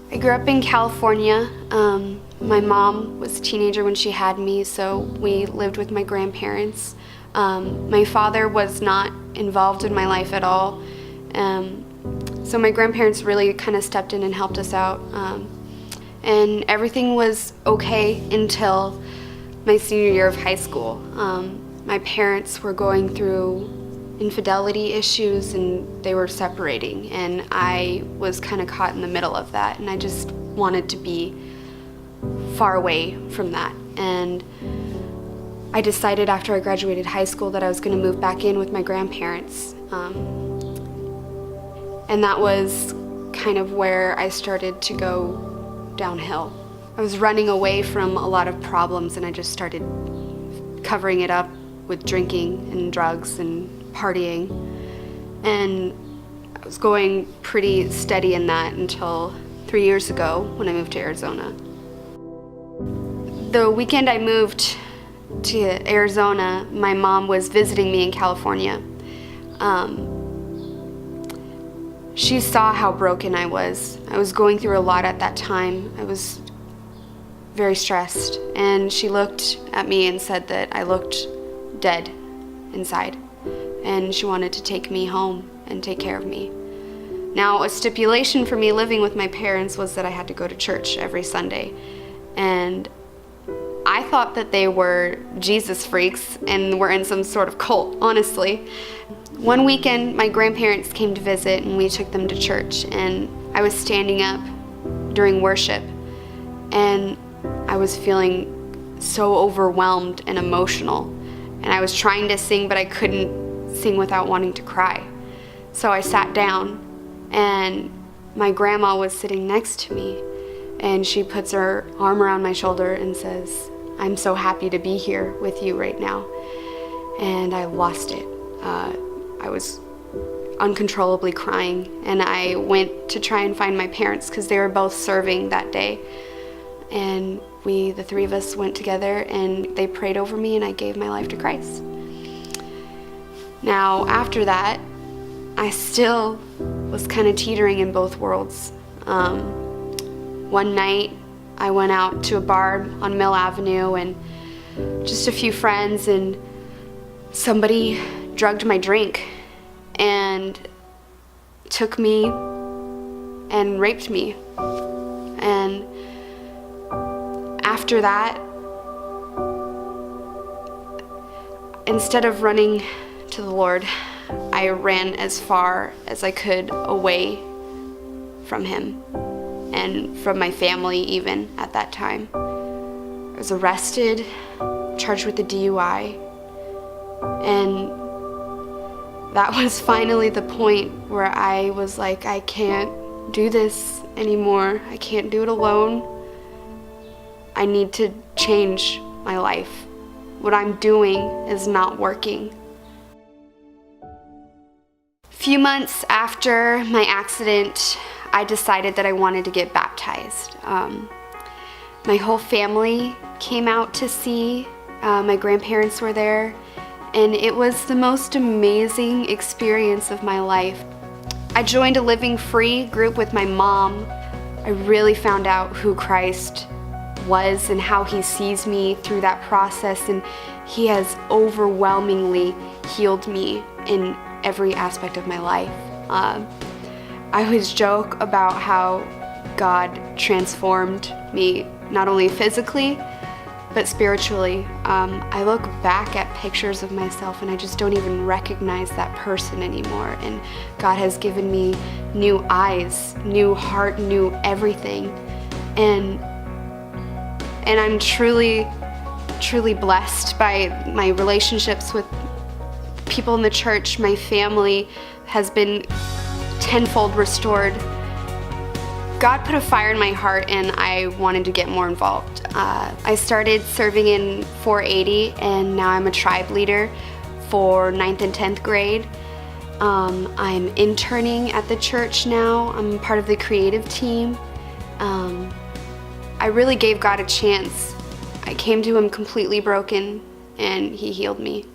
I grew up in California. My mom was a teenager when she had me, so we lived with my grandparents. My father was not involved in my life at all. So my grandparents really kind of stepped in and helped us out. And everything was okay until my senior year of high school. My parents were going through infidelity issues and they were separating, and I was kind of caught in the middle of that, and I just wanted to be far away from that. And I decided after I graduated high school that I was going to move back in with my grandparents. And that was kind of where I started to go downhill. I was running away from a lot of problems, and I just started covering it up with drinking and drugs and partying. And I was going pretty steady in that until 3 years ago when I moved to Arizona. The weekend I moved to Arizona, my mom was visiting me in California. She saw how broken I was. I was going through a lot at that time. I was very stressed, and she looked at me and said that I looked dead inside, and she wanted to take me home and take care of me. Now, a stipulation for me living with my parents was that I had to go to church every Sunday, and I thought that they were Jesus freaks and were in some sort of cult, honestly. One weekend, my grandparents came to visit, and we took them to church, and I was standing up during worship, and I was feeling so overwhelmed and emotional, and I was trying to sing, but I couldn't sing without wanting to cry. So I sat down, and my grandma was sitting next to me, and she puts her arm around my shoulder and says, "I'm so happy to be here with you right now." And I lost it. I was uncontrollably crying, and I went to try and find my parents because they were both serving that day. And the three of us went together, and they prayed over me, and I gave my life to Christ. Now, after that, I still was kind of teetering in both worlds. One night, I went out to a bar on Mill Avenue, and just a few friends, and somebody drugged my drink and took me and raped me. And after that, instead of running to the Lord, I ran as far as I could away from Him and from my family even at that time. I was arrested, charged with a DUI, and that was finally the point where I was like, I can't do this anymore. I can't do it alone. I need to change my life. What I'm doing is not working. A few months after my accident, I decided that I wanted to get baptized. My whole family came out to see. My grandparents were there, and it was the most amazing experience of my life. I joined a Living Free group with my mom. I really found out who Christ was and how He sees me through that process, and He has overwhelmingly healed me in every aspect of my life. I always joke about how God transformed me, not only physically, but spiritually. I look back at pictures of myself and I just don't even recognize that person anymore. And God has given me new eyes, new heart, new everything. And I'm truly, truly blessed by my relationships with people in the church. My family has been tenfold restored. God put a fire in my heart, and I wanted to get more involved. I started serving in 480, and now I'm a tribe leader for 9th and 10th grade. I'm interning at the church now. I'm part of the creative team. I really gave God a chance. I came to Him completely broken, and He healed me.